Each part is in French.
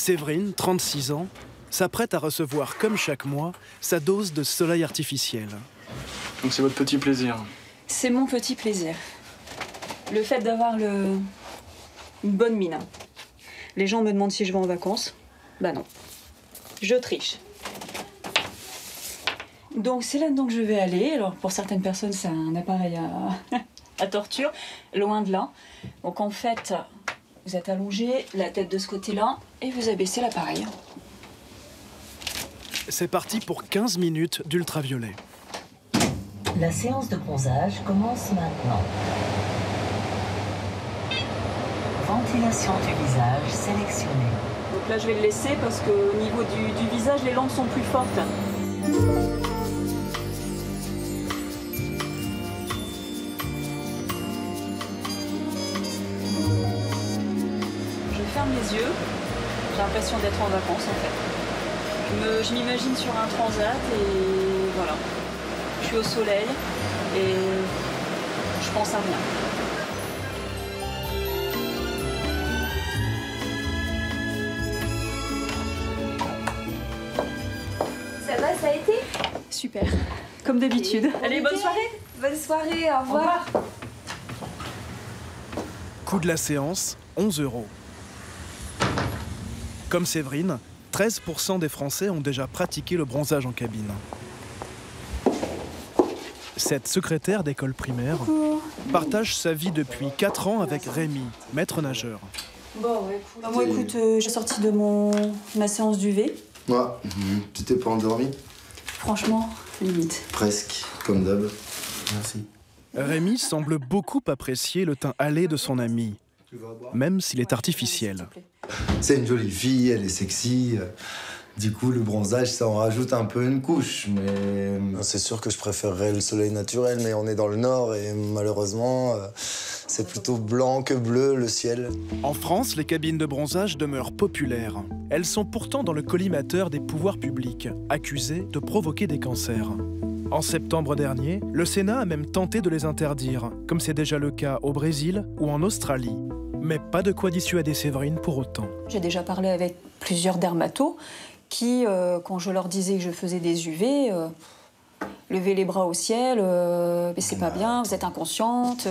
Séverine, 36 ans, s'apprête à recevoir, comme chaque mois, sa dose de soleil artificiel. Donc c'est votre petit plaisir? C'est mon petit plaisir. Le fait d'avoir une bonne mine. Les gens me demandent si je vais en vacances. Bah non. Je triche. Donc c'est là-dedans que je vais aller. Alors pour certaines personnes, c'est un appareil à torture. Loin de là. Donc en fait, vous êtes allongé, la tête de ce côté-là, et vous abaissez l'appareil. C'est parti pour 15 minutes d'ultraviolet. La séance de bronzage commence maintenant. Ventilation du visage sélectionnée. Donc là, je vais le laisser parce qu'au niveau du visage, les lampes sont plus fortes. Je ferme les yeux. J'ai l'impression d'être en vacances, en fait. Je m'imagine sur un transat et voilà. Je suis au soleil et je pense à rien. Ça va, ça a été? Super, comme d'habitude. Allez, bonne soirée. Bonne soirée, au revoir. Coût de la séance, 11 €. Comme Séverine, 13% des Français ont déjà pratiqué le bronzage en cabine. Cette secrétaire d'école primaire partage sa vie depuis 4 ans avec Rémi, maître nageur. Bon, ouais, cool. Moi, écoute, j'ai sorti de ma séance d'UV. Ouais, tu t'es pas endormi? Franchement, limite. Presque, comme d'hab. Merci. Rémi semble beaucoup apprécier le teint hâlé de son ami, même s'il est artificiel. C'est une jolie fille, elle est sexy. Du coup, le bronzage, ça en rajoute un peu une couche, mais... C'est sûr que je préférerais le soleil naturel, mais on est dans le nord et malheureusement, c'est plutôt blanc que bleu, le ciel. En France, les cabines de bronzage demeurent populaires. Elles sont pourtant dans le collimateur des pouvoirs publics, accusées de provoquer des cancers. En septembre dernier, le Sénat a même tenté de les interdire, comme c'est déjà le cas au Brésil ou en Australie. Mais pas de quoi dissuader Séverine pour autant. J'ai déjà parlé avec plusieurs dermatos qui, quand je leur disais que je faisais des UV, levaient les bras au ciel, mais c'est pas bien, vous êtes inconsciente.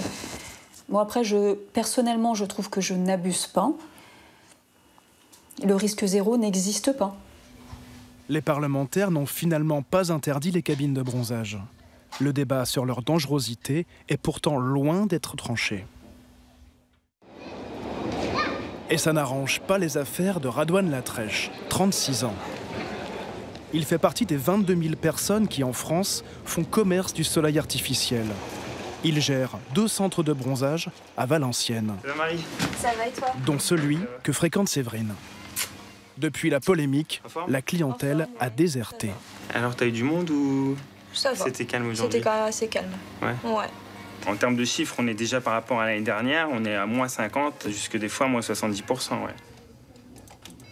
Moi, après, personnellement, je trouve que je n'abuse pas. Le risque zéro n'existe pas. Les parlementaires n'ont finalement pas interdit les cabines de bronzage. Le débat sur leur dangerosité est pourtant loin d'être tranché. Et ça n'arrange pas les affaires de Radouane Latrèche, 36 ans. Il fait partie des 22 000 personnes qui, en France, font commerce du soleil artificiel. Il gère 2 centres de bronzage à Valenciennes. Ça va, Marie? Ça va et toi? Dont celui que fréquente Séverine. Depuis la polémique, la clientèle a déserté. Alors, t'as eu du monde ou Ça va. c'était calme aujourd'hui? C'était quand même assez calme. Ouais. Ouais. En termes de chiffres, on est déjà par rapport à l'année dernière, on est à moins 50, jusque des fois moins 70%. Ouais.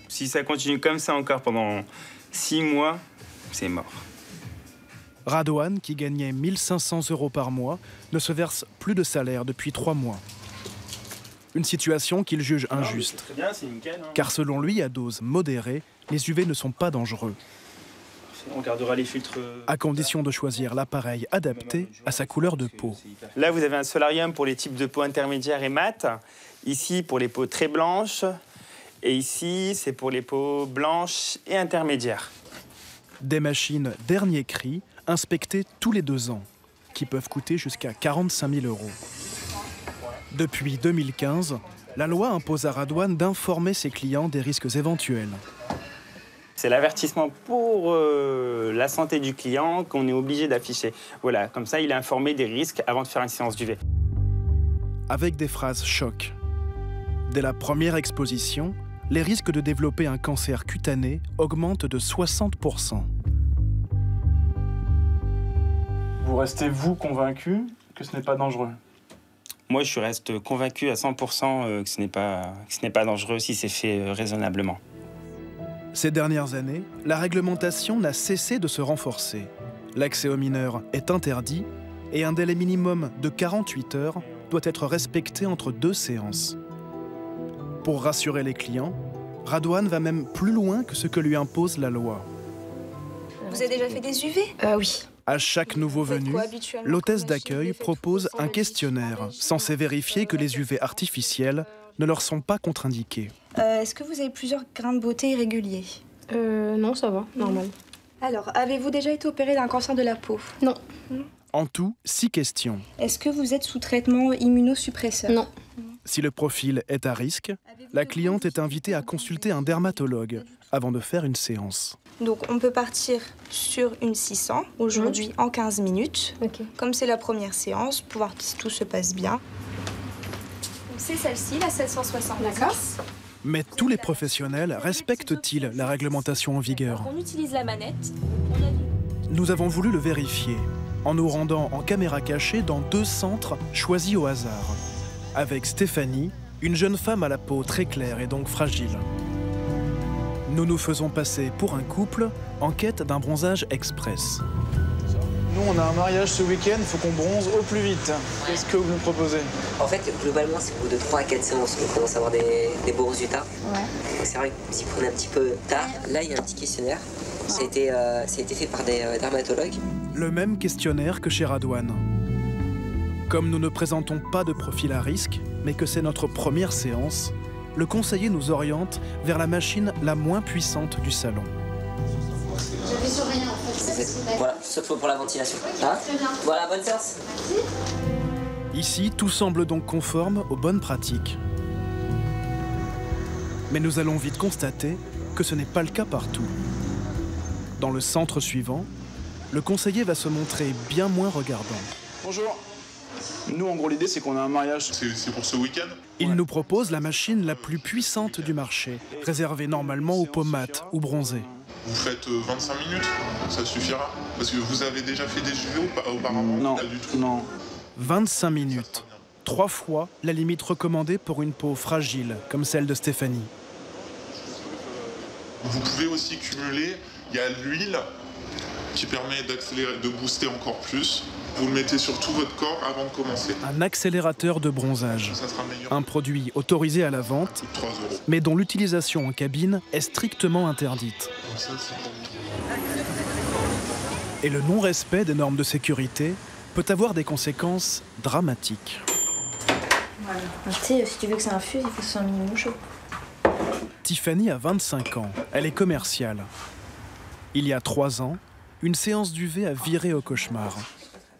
Si ça continue comme ça encore pendant 6 mois, c'est mort. Radouane, qui gagnait 1 500 € par mois, ne se verse plus de salaire depuis 3 mois. Une situation qu'il juge injuste. Très bien, c'est nickel. Hein. Car selon lui, à dose modérée, les UV ne sont pas dangereux. On gardera les filtres. À condition de choisir l'appareil adapté à sa couleur de peau. Là, vous avez un solarium pour les types de peau intermédiaires et mat. Ici, pour les peaux très blanches. Et ici, c'est pour les peaux blanches et intermédiaires. Des machines dernier cri, inspectées tous les 2 ans, qui peuvent coûter jusqu'à 45 000 €. Depuis 2015, la loi impose à Radouane d'informer ses clients des risques éventuels. C'est l'avertissement pour la santé du client qu'on est obligé d'afficher. Voilà, comme ça, il est informé des risques avant de faire une séance d'UV. Avec des phrases choc. Dès la première exposition, les risques de développer un cancer cutané augmentent de 60%. Vous restez, vous, convaincu que ce n'est pas dangereux? Moi, je reste convaincu à 100% que ce n'est pas dangereux si c'est fait raisonnablement. Ces dernières années, la réglementation n'a cessé de se renforcer. L'accès aux mineurs est interdit et un délai minimum de 48 heures doit être respecté entre 2 séances. Pour rassurer les clients, Radouane va même plus loin que ce que lui impose la loi. Vous avez déjà fait des UV? Oui. À chaque nouveau venu, l'hôtesse d'accueil propose un questionnaire censé vérifier que les UV artificiels ne leur sont pas contre-indiqués. Est-ce que vous avez plusieurs grains de beauté irréguliers? Non, ça va, normal. Alors, avez-vous déjà été opéré d'un cancer de la peau? Non. En tout, 6 questions. Est-ce que vous êtes sous traitement immunosuppresseur? Non. Si le profil est à risque, la cliente est invitée à consulter un dermatologue avant de faire une séance. Donc, on peut partir sur une 600 aujourd'hui en 15 minutes. Ok. Comme c'est la première séance, pour voir si tout se passe bien. C'est celle-ci, la 760. D'accord. Mais tous les professionnels respectent-ils la réglementation en vigueur? On utilise la manette. Nous avons voulu le vérifier en nous rendant en caméra cachée dans 2 centres choisis au hasard. Avec Stéphanie, une jeune femme à la peau très claire et donc fragile. Nous nous faisons passer pour un couple en quête d'un bronzage express. Nous, on a un mariage ce week-end, il faut qu'on bronze au plus vite. Qu'est-ce que vous nous proposez? En fait, globalement, c'est au bout de 3 à 4 séances qu'on commence à avoir des beaux résultats. Ouais. Donc c'est vrai que vous y prenez un petit peu tard. Là, il y a un petit questionnaire. Ça a été fait par des dermatologues. Le même questionnaire que chez Radouane. Comme nous ne présentons pas de profil à risque, mais que c'est notre première séance, le conseiller nous oriente vers la machine la moins puissante du salon. J'avais sur rien en fait. Voilà, sauf pour la ventilation. Hein? Voilà, bonne séance. Ici, tout semble donc conforme aux bonnes pratiques. Mais nous allons vite constater que ce n'est pas le cas partout. Dans le centre suivant, le conseiller va se montrer bien moins regardant. Bonjour. Nous, en gros, l'idée, c'est qu'on a un mariage. C'est pour ce week-end? Il nous propose la machine la plus puissante du marché, réservée normalement aux peaux mates ou bronzées. Vous faites 25 minutes, ça suffira? Parce que vous avez déjà fait des UV auparavant? Non, Pas du tout. non. 25 minutes, 3 fois la limite recommandée pour une peau fragile, comme celle de Stéphanie. Vous pouvez aussi cumuler, il y a l'huile qui permet d'accélérer, de booster encore plus. Vous le mettez sur tout votre corps avant de commencer. Un accélérateur de bronzage. Ça sera meilleur. Un produit autorisé à la vente, 3 €. mais dont l'utilisation en cabine est strictement interdite. Comme ça, c'est pour vous. Et le non-respect des normes de sécurité peut avoir des conséquences dramatiques. Voilà. Tu sais, si tu veux que ça infuse, il faut que ce soit un minimum chaud. Tiffany a 25 ans, elle est commerciale. Il y a 3 ans, une séance d'UV a viré au cauchemar.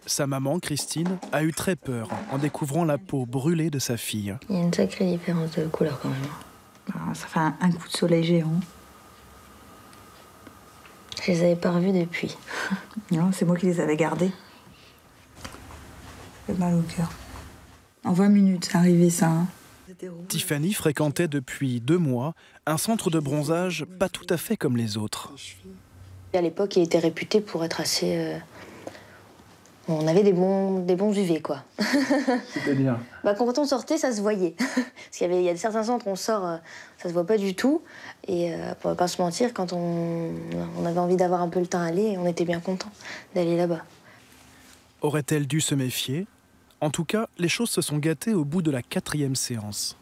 Sa maman, Christine, a eu très peur en découvrant la peau brûlée de sa fille. Il y a une sacrée différence de couleur quand même. Ça fait un coup de soleil géant. Je les avais pas revus depuis. Non, c'est moi qui les avais gardés. J'ai mal au cœur. En 20 minutes, c'est arrivé ça. Hein. Tiffany fréquentait depuis 2 mois un centre de bronzage pas tout à fait comme les autres. À l'époque, il était réputé pour être assez... On avait des bons UV, quoi. C'est-à-dire? Quand on sortait, ça se voyait. Parce qu'il y a certains centres, on sort, ça se voit pas du tout. Et pour ne pas se mentir, quand on avait envie d'avoir un peu le temps à aller, on était bien content d'aller là-bas. Aurait-elle dû se méfier? En tout cas, les choses se sont gâtées au bout de la 4e séance.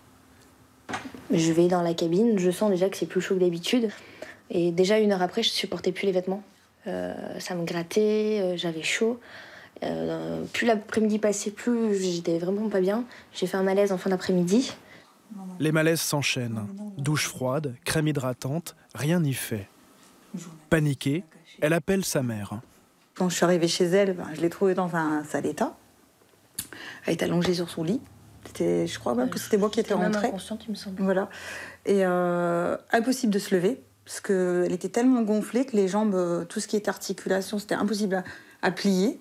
Je vais dans la cabine, je sens déjà que c'est plus chaud que d'habitude. Et déjà 1 heure après, je supportais plus les vêtements. Ça me grattait, j'avais chaud. Plus l'après-midi passait, plus j'étais vraiment pas bien. J'ai fait un malaise en fin d'après-midi. Les malaises s'enchaînent. Douche froide, crème hydratante, rien n'y fait. Paniquée, elle appelle sa mère. Quand je suis arrivée chez elle, je l'ai trouvée dans un sale état. Elle était allongée sur son lit. Je crois même que c'était moi qui étais rentrée. Même inconsciente, il me semble. Voilà. Et impossible de se lever, parce qu'elle était tellement gonflée que les jambes, tout ce qui était articulation, c'était impossible à plier.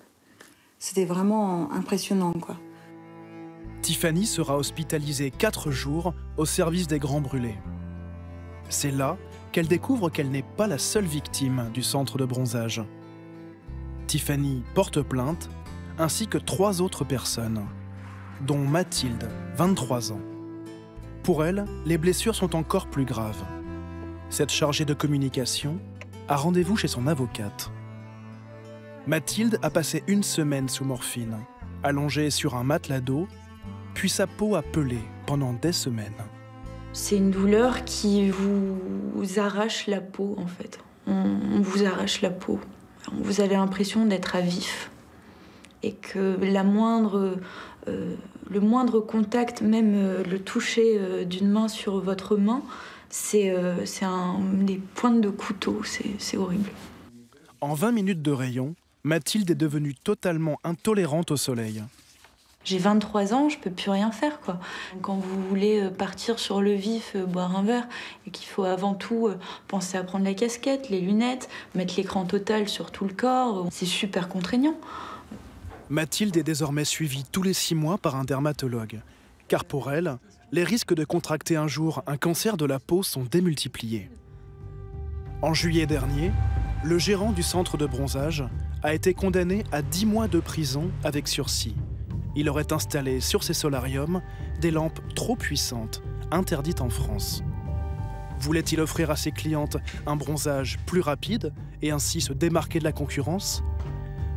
C'était vraiment impressionnant, quoi. Tiffany sera hospitalisée 4 jours au service des grands brûlés. C'est là qu'elle découvre qu'elle n'est pas la seule victime du centre de bronzage. Tiffany porte plainte, ainsi que 3 autres personnes, dont Mathilde, 23 ans. Pour elle, les blessures sont encore plus graves. Cette chargée de communication a rendez-vous chez son avocate. Mathilde a passé 1 semaine sous morphine, allongée sur un matelas d'eau, puis sa peau a pelé pendant des semaines. C'est une douleur qui vous arrache la peau, en fait. On vous arrache la peau. Vous avez l'impression d'être à vif. Et que le moindre contact, même le toucher d'une main sur votre main, c'est des pointes de couteau. C'est horrible. En 20 minutes de rayon, Mathilde est devenue totalement intolérante au soleil. J'ai 23 ans, je peux plus rien faire, quoi. Quand vous voulez partir sur le vif, boire un verre, et qu'il faut avant tout penser à prendre la casquette, les lunettes, mettre l'écran total sur tout le corps, c'est super contraignant. Mathilde est désormais suivie tous les 6 mois par un dermatologue. Car pour elle, les risques de contracter un jour un cancer de la peau sont démultipliés. En juillet dernier, le gérant du centre de bronzage a été condamné à 10 mois de prison avec sursis. Il aurait installé sur ses solariums des lampes trop puissantes, interdites en France. Voulait-il offrir à ses clientes un bronzage plus rapide et ainsi se démarquer de la concurrence ?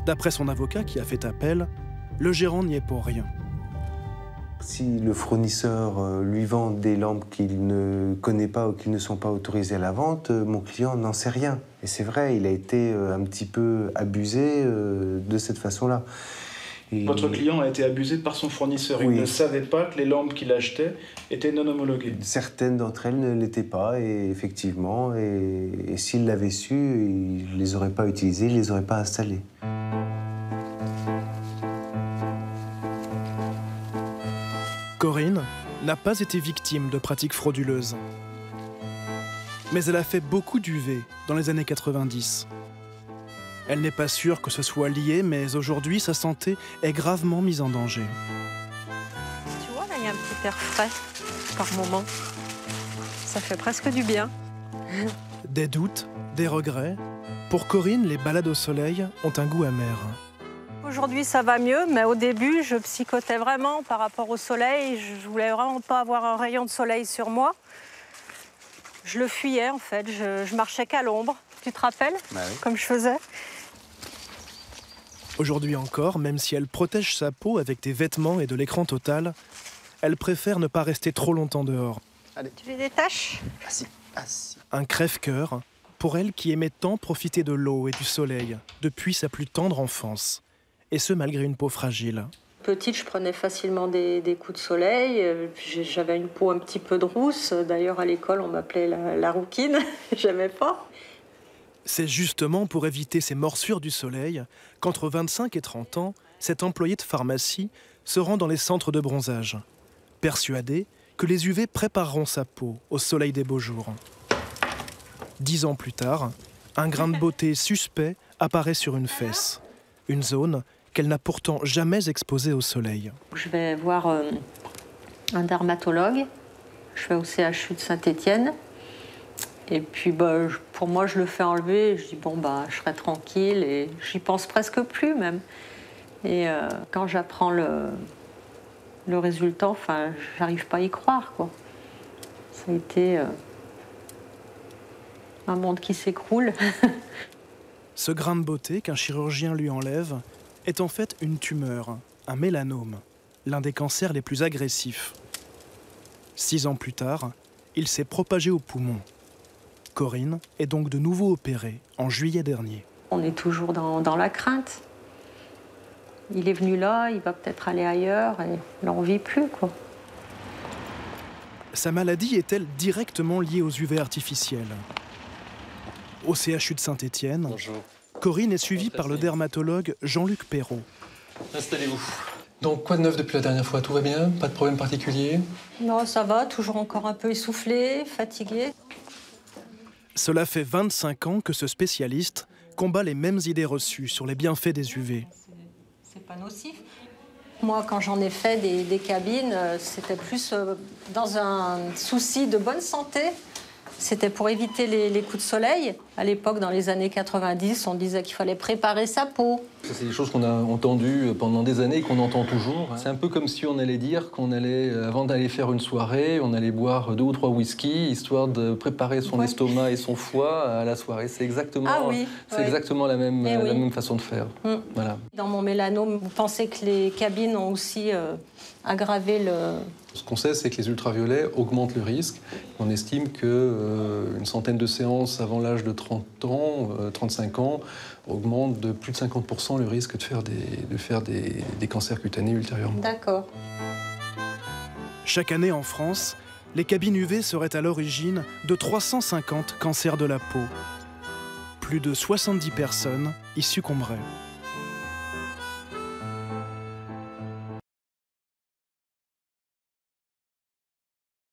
D'après son avocat qui a fait appel, le gérant n'y est pour rien. Si le fournisseur lui vend des lampes qu'il ne connaît pas ou qui ne sont pas autorisées à la vente, mon client n'en sait rien. Et c'est vrai, il a été un petit peu abusé de cette façon-là. Et... Votre client a été abusé par son fournisseur. Oui. Il ne savait pas que les lampes qu'il achetait étaient non homologuées. Certaines d'entre elles ne l'étaient pas, et effectivement. Et s'il l'avait su, il ne les aurait pas utilisées, il ne les aurait pas installées. Corinne n'a pas été victime de pratiques frauduleuses. Mais elle a fait beaucoup d'UV dans les années 90. Elle n'est pas sûre que ce soit lié, mais aujourd'hui, sa santé est gravement mise en danger. Tu vois, là, il y a un petit air frais par moment. Ça fait presque du bien. Des doutes, des regrets. Pour Corinne, les balades au soleil ont un goût amer. Aujourd'hui, ça va mieux, mais au début, je psychotais vraiment par rapport au soleil. Je voulais vraiment pas avoir un rayon de soleil sur moi. Je le fuyais, en fait. Je marchais qu'à l'ombre. Tu te rappelles? Bah oui. Comme je faisais. Aujourd'hui encore, même si elle protège sa peau avec des vêtements et de l'écran total, elle préfère ne pas rester trop longtemps dehors. Allez. Tu les détaches? Assis. Un crève-cœur pour elle qui aimait tant profiter de l'eau et du soleil depuis sa plus tendre enfance. Et ce, malgré une peau fragile. Petite, je prenais facilement des coups de soleil. J'avais une peau un petit peu de rousse. D'ailleurs, à l'école, on m'appelait la rouquine. J'aimais pas. C'est justement pour éviter ces morsures du soleil qu'entre 25 et 30 ans, cet employé de pharmacie se rend dans les centres de bronzage, persuadé que les UV prépareront sa peau au soleil des beaux jours. 10 ans plus tard, un grain de beauté suspect apparaît sur une fesse, une zone qu'elle n'a pourtant jamais exposée au soleil. Je vais voir un dermatologue. Je vais au CHU de Saint-Étienne. Et puis, pour moi, je le fais enlever. Je dis, je serai tranquille. Et j'y pense presque plus, même. Et quand j'apprends le résultat, j'arrive pas à y croire, quoi. Ça a été un monde qui s'écroule. Ce grain de beauté qu'un chirurgien lui enlève est en fait une tumeur, un mélanome, l'un des cancers les plus agressifs. 6 ans plus tard, il s'est propagé aux poumons. Corinne est donc de nouveau opérée en juillet dernier. On est toujours dans la crainte. Il est venu là, il va peut-être aller ailleurs et là on vit plus, quoi. Sa maladie est-elle directement liée aux UV artificiels? Au CHU de Saint-Étienne, Corinne est suivie par le dermatologue Jean-Luc Perrault. Installez-vous. Donc, quoi de neuf depuis la dernière fois? Tout va bien? Pas de problème particulier? Non, ça va, toujours encore un peu essoufflé, fatigué. Cela fait 25 ans que ce spécialiste combat les mêmes idées reçues sur les bienfaits des UV. C'est pas nocif. Moi, quand j'en ai fait des cabines, c'était plus dans un souci de bonne santé. C'était pour éviter les coups de soleil. À l'époque, dans les années 90, on disait qu'il fallait préparer sa peau. Ça, c'est des choses qu'on a entendues pendant des années et qu'on entend toujours. C'est un peu comme si on allait dire qu'on allait, avant d'aller faire une soirée, on allait boire 2 ou 3 whisky, histoire de préparer son estomac et son foie à la soirée. C'est exactement, exactement la même façon de faire. Voilà. Dans mon mélanome, vous pensez que les cabines ont aussi aggravé le... Ce qu'on sait, c'est que les ultraviolets augmentent le risque. On estime qu'une centaine de séances avant l'âge de 30 ans, 35 ans, augmente de plus de 50% le risque de faire des cancers cutanés ultérieurement. D'accord. Chaque année en France, les cabines UV seraient à l'origine de 350 cancers de la peau. Plus de 70 personnes y succomberaient.